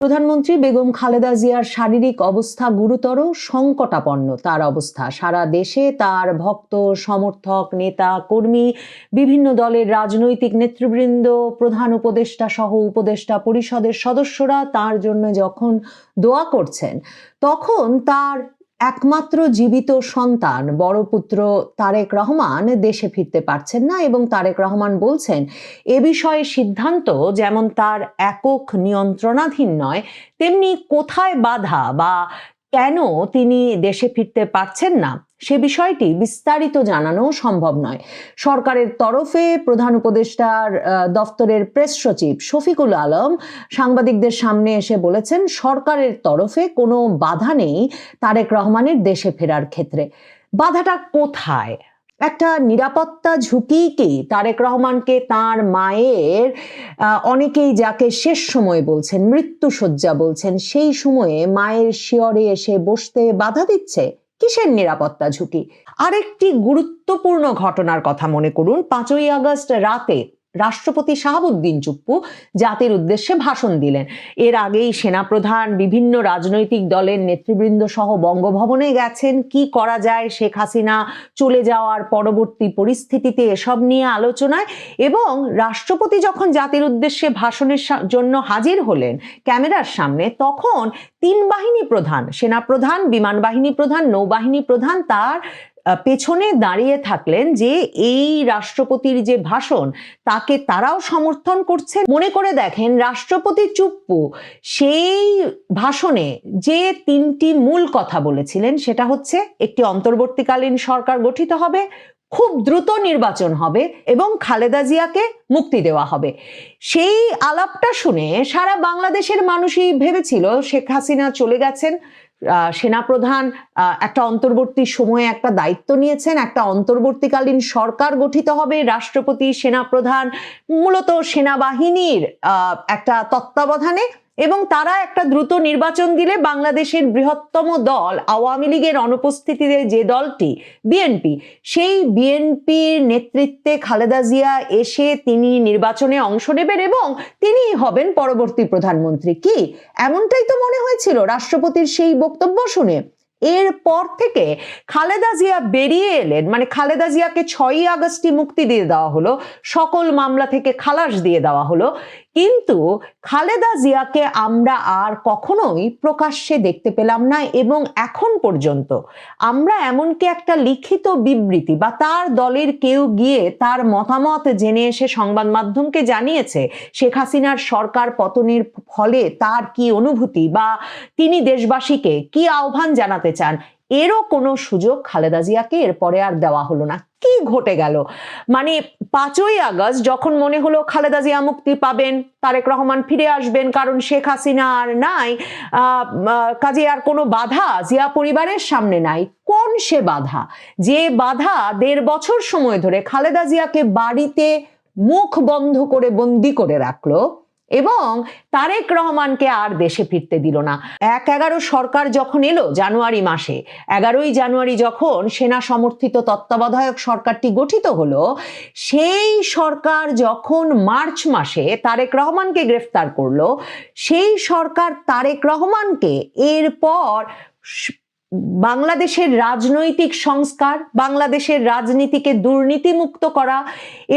প্রধানমন্ত্রী বেগম খালেদা জিয়ার শারীরিক অবস্থা গুরুতর, সংকটাপন্ন তার অবস্থা। সারা দেশে তার ভক্ত, সমর্থক, নেতা, কর্মী, বিভিন্ন দলের রাজনৈতিক নেতৃবৃন্দ, প্রধান উপদেষ্টা সহ উপদেষ্টা পরিষদের সদস্যরা তার জন্য যখন দোয়া করছেন, তখন তার একমাত্র জীবিত সন্তান বড় পুত্র তারেক রহমান দেশে ফিরতে পারছেন না এবং তারেক রহমান বলছেন এ বিষয়ে সিদ্ধান্ত যেমন তার একক নিয়ন্ত্রণাধীন নয়, তেমনি কোথায় বাধা বা কেন তিনি দেশে ফিরতে পারছেন না সে বিষয়টি বিস্তারিত জানানো সম্ভব নয়। সরকারের তরফে প্রধান উপদেষ্টার দফতরের প্রেস সচিব শফিকুল আলম সাংবাদিকদের সামনে এসে বলেছেন, সরকারের তরফে কোনো বাধা নেই তারেক রহমানের দেশে ফেরার ক্ষেত্রে। বাধাটা কোথায়? একটা নিরাপত্তা ঝুঁকি কি তারেক রহমানকে তার মায়ের, অনেকেই যাকে শেষ সময় বলছেন, মৃত্যুশয্যা বলছেন, সেই সময়ে মায়ের শিয়রে এসে বসতে বাধা দিচ্ছে? কিসের নিরাপত্তা ঝুঁকি? আরেকটি গুরুত্বপূর্ণ ঘটনার কথা মনে করুন। 5ই আগস্ট রাতে রাষ্ট্রপতি শাহাবুদ্দিন চুপ্পু জাতির উদ্দেশ্যে ভাষণ দিলেন। এর আগেই সেনাপ্রধান, বিভিন্ন রাজনৈতিক দলের নেতৃবৃন্দ সহ বঙ্গভবনে গেছেন কি করা যায় শেখ হাসিনা চলে যাওয়ার পরবর্তী পরিস্থিতিতে, এসব নিয়ে আলোচনায়। এবং রাষ্ট্রপতি যখন জাতির উদ্দেশ্যে ভাষণের জন্য হাজির হলেন ক্যামেরার সামনে, তখন 3 বাহিনী প্রধান, সেনাপ্রধান, বিমান বাহিনী প্রধান, নৌবাহিনী প্রধান তার পেছনে দাঁড়িয়ে থাকলেন যে এই রাষ্ট্রপতির যে ভাষণ তাকে তারাও সমর্থন করছে। মনে করে দেখেন, রাষ্ট্রপতি চুপ্পু সেই ভাষণে যে 3টি মূল কথা বলেছিলেন সেটা হচ্ছে একটি অন্তর্বর্তীকালীন সরকার গঠিত হবে, খুব দ্রুত নির্বাচন হবে এবং খালেদা জিয়াকে মুক্তি দেওয়া হবে। সেই আলাপটা শুনে সারা বাংলাদেশের মানুষই ভেবেছিল শেখ হাসিনা চলে গেছেন, সেনাপ্রধান একটা অন্তর্বর্তী সময়ে একটা দায়িত্ব নিয়েছেন, একটা অন্তর্বর্তীকালীন সরকার গঠিত হবে, রাষ্ট্রপতি, সেনাপ্রধান, মূলত সেনাবাহিনীর একটা তত্ত্বাবধানে, এবং তারা একটা দ্রুত নির্বাচন দিলে বাংলাদেশের বৃহত্তম দল আওয়ামী লীগের অনুপস্থিতিতে যে দলটি বিএনপি, সেই বিএনপির নেতৃত্বে খালেদা জিয়া এসে তিনি নির্বাচনে অংশ নেবেন এবং তিনি হবেন পরবর্তী প্রধানমন্ত্রী। কি এমনটাই তো মনে হয়েছিল রাষ্ট্রপতির সেই বক্তব্য শুনে। এরপর থেকে খালেদা জিয়া বেরিয়ে এলেন, মানে খালেদা জিয়াকে 6ই আগস্টই মুক্তি দিয়ে দেওয়া হলো, সকল মামলা থেকে খালাস দিয়ে দেওয়া হলো, কিন্তু খালেদা জিয়াকে আমরা আর কখনোই প্রকাশ্যে দেখতে পেলাম না। এবং এখন পর্যন্ত আমরা এমনকি একটা লিখিত বিবৃতি বা তার দলের কেউ গিয়ে তার মতামত জেনে এসে সংবাদ মাধ্যমকে জানিয়েছে শেখ হাসিনার সরকার পতনের ফলে তার কি অনুভূতি বা তিনি দেশবাসীকে কি আহ্বান জানাতে চান, এরও কোনো সুযোগ খালেদা জিয়াকে এরপরে আর দেওয়া হলো না। কি ঘটে গেল? মানে 5ই আগস্ট যখন মনে হলো খালেদা জিয়া মুক্তি পাবেন, তারেক রহমান ফিরে আসবেন, কারণ শেখ হাসিনা আর নাই, কাজে আর কোনো বাধা জিয়া পরিবারের সামনে নাই। কোন সে বাধা? যে বাধা 1.5 বছর সময় ধরে খালেদা জিয়াকে বাড়িতে মুখ বন্ধ করে বন্দি করে রাখলো এবং তারেক রহমানকে আর দেশে ফিরতে দিল না। 1/11 সরকার যখন এলো জানুয়ারি মাসে, 11ই জানুয়ারি যখন সেনা সমর্থিত তত্ত্বাবধায়ক সরকারটি গঠিত হলো, সেই সরকার যখন মার্চ মাসে তারেক রহমানকে গ্রেফতার করলো, সেই সরকার তারেক রহমানকে এরপর বাংলাদেশের রাজনৈতিক সংস্কার, বাংলাদেশের রাজনীতিকে দুর্নীতিমুক্ত করা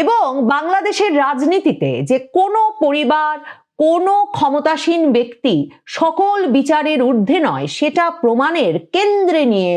এবং বাংলাদেশের রাজনীতিতে যে কোনো পরিবার, কোনো ক্ষমতাসীন ব্যক্তি সকল বিচারের ঊর্ধ্বে নয়, সেটা প্রমাণের কেন্দ্রে নিয়ে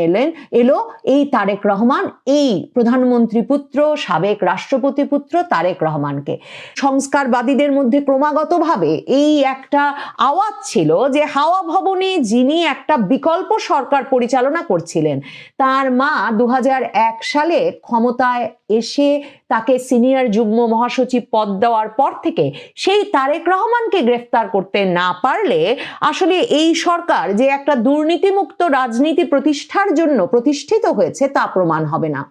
এলো এই তারেক রহমান, এই প্রধানমন্ত্রী পুত্র, সাবেক রাষ্ট্রপতি পুত্র তারেক রহমানকে। সংস্কারবাদীদের মধ্যে ক্রমাগতভাবে এই একটা আওয়াজ ছিল যে হাওয়া ভবনে যিনি একটা বিকল্প সরকার পরিচালনা করছিলেন, তার মা 2001 সালে ক্ষমতায় এসে তাকে সিনিয়র যুগ্ম মহাসচিব পদ দেওয়ার পর থেকে সেই তারেক রহমানকে গ্রেফতার করতে না পারলে আসলে এই সরকার যে একটা দুর্নীতিমুক্ত রাজনীতি প্রতিষ্ঠার জন্য প্রতিষ্ঠিত হয়েছে তা প্রমাণ হবে না।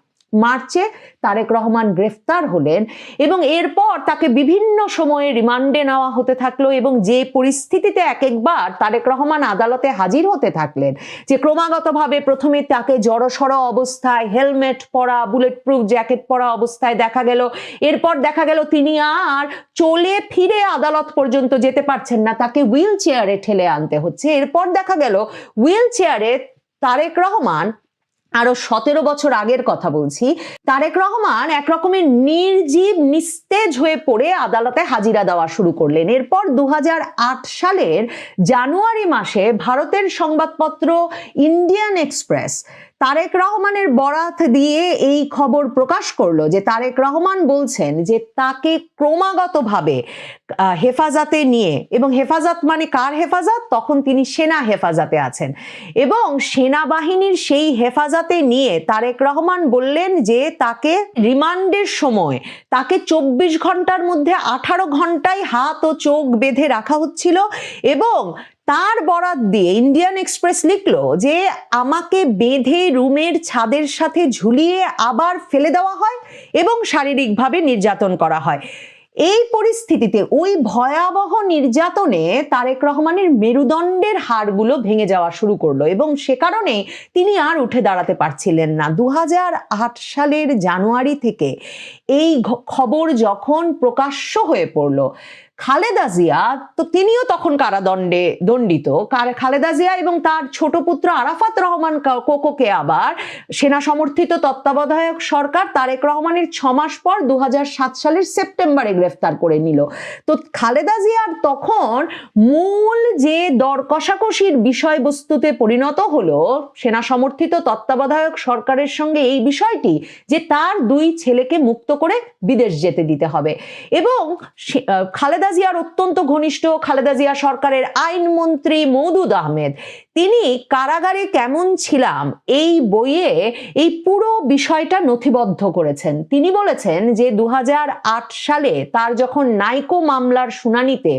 মার্চে তারেক রহমান গ্রেফতার হলেন এবং এরপর তাকে বিভিন্ন সময়ে রিমান্ডে নেওয়া হতে থাকলো এবং যে পরিস্থিতিতে এক একবার তারেক রহমান আদালতে হাজির হতে থাকলেন, যে ক্রমাগতভাবে প্রথমে তাকে জড়সড় অবস্থায় হেলমেট পরা, বুলেট প্রুফ জ্যাকেট পরা অবস্থায় দেখা গেল, এরপর দেখা গেল তিনি আর চলে ফিরে আদালত পর্যন্ত যেতে পারছেন না, তাকে হুইল চেয়ারে ঠেলে আনতে হচ্ছে। এরপর দেখা গেল হুইল চেয়ারে তারেক রহমান, আরো 17 বছর আগের কথা বলছি, তারেক রহমান একরকমের নির্জীব নিস্তেজ হয়ে পড়ে আদালতে হাজিরা দেওয়া শুরু করলেন। এরপর 2008 সালের জানুয়ারি মাসে ভারতের সংবাদপত্র ইন্ডিয়ান এক্সপ্রেস তারেক রহমানের বরাত দিয়ে এই খবর প্রকাশ করলো যে তারেক রহমান বলছেন যে তাকে ক্রমাগতভাবে হেফাজতে নিয়ে, এবং হেফাজত মানে কার হেফাজত, তখন তিনি সেনা হেফাজতে আছেন, এবং সেনাবাহিনীর সেই হেফাজতে নিয়ে তারেক রহমান বললেন যে তাকে রিমান্ডের সময় তাকে 24 ঘন্টার মধ্যে 18 ঘন্টায় হাত ও চোখ বেঁধে রাখা হচ্ছিল, এবং তার বরাত দিয়ে ইন্ডিয়ান এক্সপ্রেস লিখলো যে আমাকে বেঁধে রুমের ছাদের সাথে ঝুলিয়ে আবার ফেলে দেওয়া হয় এবং শারীরিকভাবে নির্যাতন করা হয়। এই পরিস্থিতিতে ওই ভয়াবহ নির্যাতনে তারেক রহমানের মেরুদণ্ডের হাড়গুলো ভেঙে যাওয়া শুরু করলো এবং সে কারণে তিনি আর উঠে দাঁড়াতে পারছিলেন না। 2008 সালের জানুয়ারি থেকে এই খবর যখন প্রকাশ্য হয়ে পড়লো, খালেদা জিয়া তো তিনিও তখন কারাদণ্ডে দণ্ডিত। খালেদা জিয়া এবং তার ছোট পুত্র আরাফাত রহমান কোকোকে আবার সেনা সমর্থিত তত্ত্বাবধায়ক সরকার তারেক রহমানের 6 মাস পর 2007 সালের সেপ্টেম্বরে গ্রেফতার করে নিল। তো খালেদা জিয়ার তখন মূল যে দর কষাকষির বিষয়বস্তুতে পরিণত হলো সেনা সমর্থিত তত্ত্বাবধায়ক সরকারের সঙ্গে এই বিষয়টি যে তার 2 ছেলেকে মুক্ত করে বিদেশ যেতে দিতে হবে, এবং খালেদা জিয়ার অত্যন্ত ঘনিষ্ঠ খালেদা জিয়া সরকারের আইনমন্ত্রী মওদুদ আহমেদ, তিনি কারাগারে কেমন ছিলাম এই বইয়ে এই পুরো বিষয়টা নথিবদ্ধ করেছেন। তিনি বলেছেন যে 2008 সালে তার যখন নাইকো মামলার শুনানিতে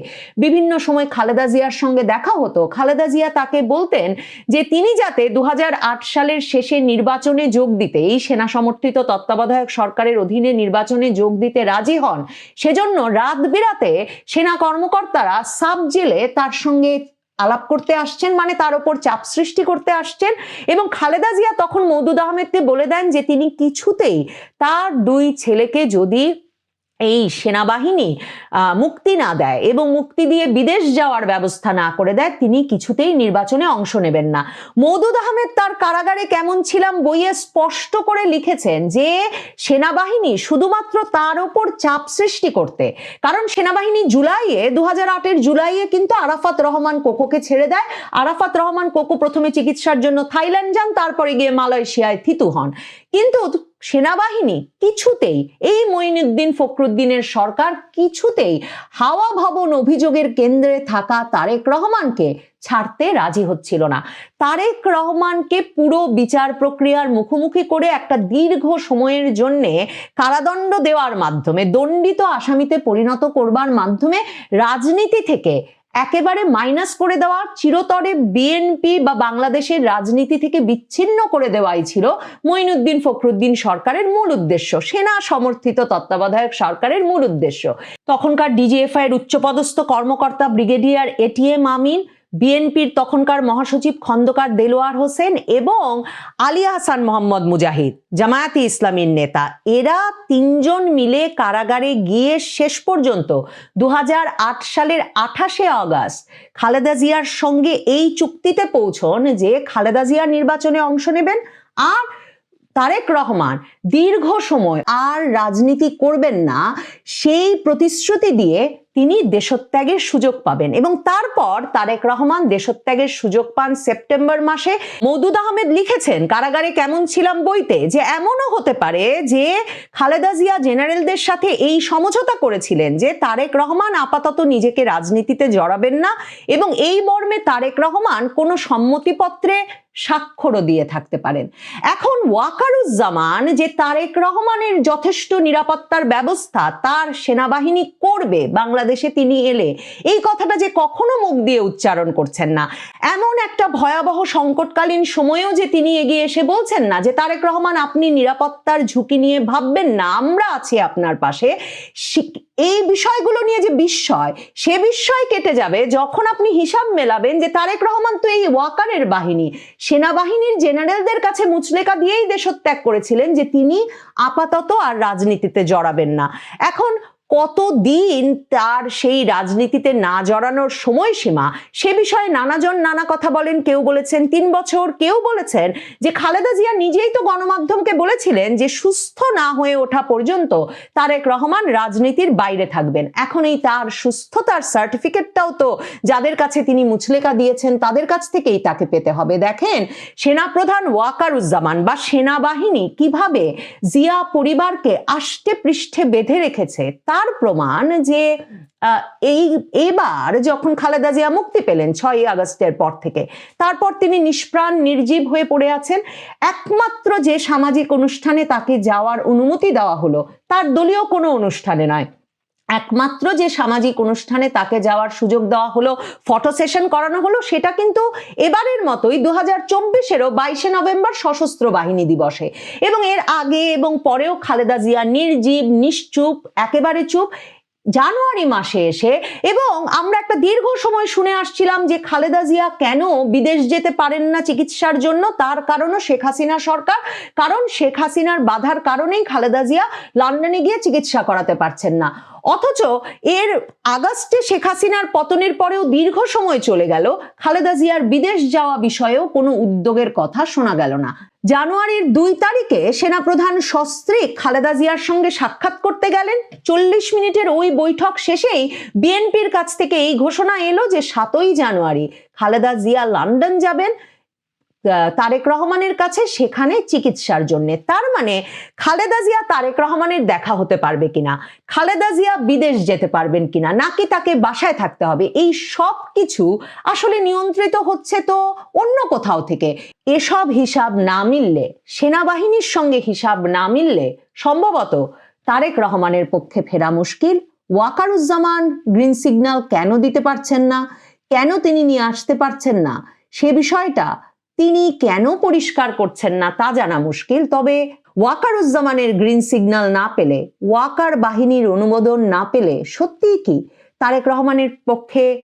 বিভিন্ন সময় খালেদা জিয়ার সঙ্গে দেখা হতো, খালেদা জিয়া তাকে বলতেন যে তিনি যাতে 2008 সালের শেষে নির্বাচনে যোগ দিতে, এই সেনা সমর্থিত তত্ত্বাবধায়ক সরকারের অধীনে নির্বাচনে যোগ দিতে রাজি হন, সেজন্য রাত বিরাতে সেনা কর্মকর্তারা সাব জেলে তার সঙ্গে আলাপ করতে আসছেন, মানে তার উপর চাপ সৃষ্টি করতে আসছেন, এবং খালেদা জিয়া তখন মওদুদ আহমেদকে বলে দেন যে তিনি কিছুতেই তার 2 ছেলেকে যদি এই সেনাবাহিনী মুক্তি না দেয় এবং মুক্তি দিয়ে বিদেশ যাওয়ার ব্যবস্থা না করে দেয়, তিনি কিছুতেই নির্বাচনে অংশ নেবেন না। মওদুদ আহমেদ তার কারাগারে কেমন ছিলাম বইয়ে স্পষ্ট করে লিখেছেন যে সেনাবাহিনী শুধুমাত্র তার উপর চাপ সৃষ্টি করতে, কারণ সেনাবাহিনী জুলাইয়ে 2008 জুলাইয়ে কিন্তু আরাফাত রহমান কোকোকে ছেড়ে দেয়। আরাফাত রহমান কোকো প্রথমে চিকিৎসার জন্য থাইল্যান্ড যান, তারপরে গিয়ে মালয়েশিয়ায় থিতু হন, কিন্তু সেনাবাহিনী কিছুতেই, এই মঈনুদ্দিন ফখরুদ্দিনের সরকার কিছুতেই হাওয়া ভবন অভিযোগের কেন্দ্রে থাকা তারেক রহমানকে ছাড়তে রাজি হচ্ছিল না। তারেক রহমানকে পুরো বিচার প্রক্রিয়ার মুখোমুখি করে একটা দীর্ঘ সময়ের জন্য কারাদণ্ড দেওয়ার মাধ্যমে, দণ্ডিত আসামিতে পরিণত করবার মাধ্যমে রাজনীতি থেকে একেবারে মাইনাস করে দেওয়া, চিরতরে বিএনপি বা বাংলাদেশের রাজনীতি থেকে বিচ্ছিন্ন করে দেওয়াই ছিল মঈনুদ্দিন ফখরুদ্দিন সরকারের মূল উদ্দেশ্য, সেনা সমর্থিত তত্ত্বাবধায়ক সরকারের মূল উদ্দেশ্য। তখনকার ডিজিএফআই এর উচ্চপদস্থ কর্মকর্তা ব্রিগেডিয়ার এটিএম আমিন, বিএনপির তখনকার মহাসচিব খন্দকার দেলোয়ার হোসেন এবং আলী হাসান মোহাম্মদ মুজাহিদ, জামায়াতে ইসলামীর নেতা, এরা 3 জন মিলে কারাগারে গিয়ে শেষ পর্যন্ত 2008 সালের 28শে আগস্ট খালেদা জিয়ার সঙ্গে এই চুক্তিতে পৌঁছন যে খালেদা জিয়া নির্বাচনে অংশ নেবেন আর তারেক রহমান দীর্ঘ সময় আর রাজনীতি করবেন না, সেই প্রতিশ্রুতি দিয়ে তিনি দেশত্যাগের সুযোগ পাবেন। এবং তারপর তারেক রহমান দেশত্যাগের সুযোগ পান সেপ্টেম্বর মাসে। মওদুদ আহমেদ লিখেছেন কারাগারে কেমন ছিলাম বইতে যে এমনও হতে পারে যে খালেদা জিয়া জেনারেলদের সাথে এই সমঝোতা করেছিলেন যে তারেক রহমান আপাতত নিজেকে রাজনীতিতে জড়াবেন না, এবং এই মর্মে তারেক রহমান কোনো সম্মতিপত্রে স্বাক্ষরও দিয়ে থাকতে পারেন। এখন ওয়াকারুজ্জামান যে তারেক রহমানের যথেষ্ট নিরাপত্তার ব্যবস্থা তার সেনাবাহিনী করবে বাংলাদেশে তিনি এলে, এই কথাটা যে কখনো মুখ দিয়ে উচ্চারণ করছেন না, এমন একটা ভয়াবহ সংকটকালীন সময়েও যে তিনি এগিয়ে এসে বলছেন না যে তারেক রহমান আপনি নিরাপত্তার ঝুঁকি নিয়ে ভাববেন না, আমরা আছি আপনার পাশে, এই বিষয়গুলো নিয়ে যে বিস্ময়, সে বিস্ময় কেটে যাবে যখন আপনি হিসাব মেলাবেন যে তারেক রহমান তো এই ওয়াকারের বাহিনী, সেনাবাহিনীর জেনারেলদের কাছে মুচলেকা দিয়েই দেশত্যাগ করেছিলেন যে তিনি আপাতত আর রাজনীতিতে জড়াবেন না। এখন কতদিন তার সেই রাজনীতিতে না জড়ানোর সময়সীমা, সে বিষয়ে নানাজন নানা কথা বলেন। কেউ বলেছেন 3 বছর, কেউ বলেছেন যে খালেদা জিয়া নিজেই তো গণমাধ্যমকে বলেছিলেন যে সুস্থ না হয়ে ওঠা পর্যন্ত তারেক রহমান রাজনীতির বাইরে থাকবেন। এখন এই তার সুস্থতার সার্টিফিকেটটাও তো যাদের কাছে তিনি মুচলেকা দিয়েছেন তাদের কাছ থেকেই তাকে পেতে হবে। দেখেন, সেনাপ্রধান ওয়াকারুজ্জামান বা সেনাবাহিনী কিভাবে জিয়া পরিবারকে আষ্টে পৃষ্ঠে বেঁধে রেখেছে তার প্রমাণ যে এইবার যখন খালেদা জিয়া মুক্তি পেলেন 6ই আগস্টের পর থেকে, তারপর তিনি নিষ্প্রাণ নির্জীব হয়ে পড়ে আছেন। একমাত্র যে সামাজিক অনুষ্ঠানে তাকে যাওয়ার অনুমতি দেওয়া হলো তার দলীয় কোনো অনুষ্ঠানে নয়, একমাত্র যে সামাজিক অনুষ্ঠানে তাকে যাওয়ার সুযোগ দেওয়া হলো, ফটো সেশন করানো হলো, সেটা কিন্তু এবারের মতোই 2024-এরও 22শে নভেম্বর সশস্ত্র বাহিনী দিবসে। এবং এর আগে এবং পরেও খালেদা জিয়া নির্জীব, নিশ্চুপ, একেবারে চুপ জানুয়ারি মাসে এসে। এবং আমরা একটা দীর্ঘ সময় শুনে আসছিলাম যে খালেদা জিয়া কেন বিদেশ যেতে পারেন না চিকিৎসার জন্য, তার কারণও শেখ হাসিনা সরকার, কারণ শেখ হাসিনার বাধার কারণেই খালেদা জিয়া লন্ডনে গিয়ে চিকিৎসা করাতে পারছেন না। অথচ এর আগস্টে শেখ হাসিনার পতনের পরেও দীর্ঘ সময় চলে গেল, খালেদা জিয়ার বিদেশ যাওয়া বিষয়েও কোনো উদ্যোগের কথা শোনা গেল না। জানুয়ারির 2 তারিখে সেনাপ্রধান সস্ত্রীক খালেদা জিয়ার সঙ্গে সাক্ষাৎ করতে গেলেন। 40 মিনিটের ওই বৈঠক শেষেই বিএনপির কাছ থেকে এই ঘোষণা এলো যে 7ই জানুয়ারি খালেদা জিয়া লন্ডন যাবেন তারেক রহমানের কাছে, সেখানে চিকিৎসার জন্য। তার মানে খালেদা জিয়া তারেক রহমানের দেখা হতে পারবে কিনা, খালেদা জিয়া বিদেশ যেতে পারবেন কিনা, নাকি তাকে বাসায় থাকতে হবে, এই সব কিছু আসলে নিয়ন্ত্রিত হচ্ছে তো অন্য কোথাও থেকে। এসব হিসাব না মিললে, সেনাবাহিনীর সঙ্গে হিসাব না মিললে সম্ভবত তারেক রহমানের পক্ষে ফেরা মুশকিল। ওয়াকারুজ্জামান গ্রিন সিগন্যাল কেন দিতে পারছেন না, কেন তিনি নিয়ে আসতে পারছেন না, সে বিষয়টা তিনি কেন পরিষ্কার করছেন না তা জানা মুশকিল। তবে ওয়াকারুজ্জামানের গ্রিন সিগন্যাল না পেলে, ওয়াকার বাহিনীর অনুমোদন না পেলে সত্যিই কি তারেক রহমানের পক্ষে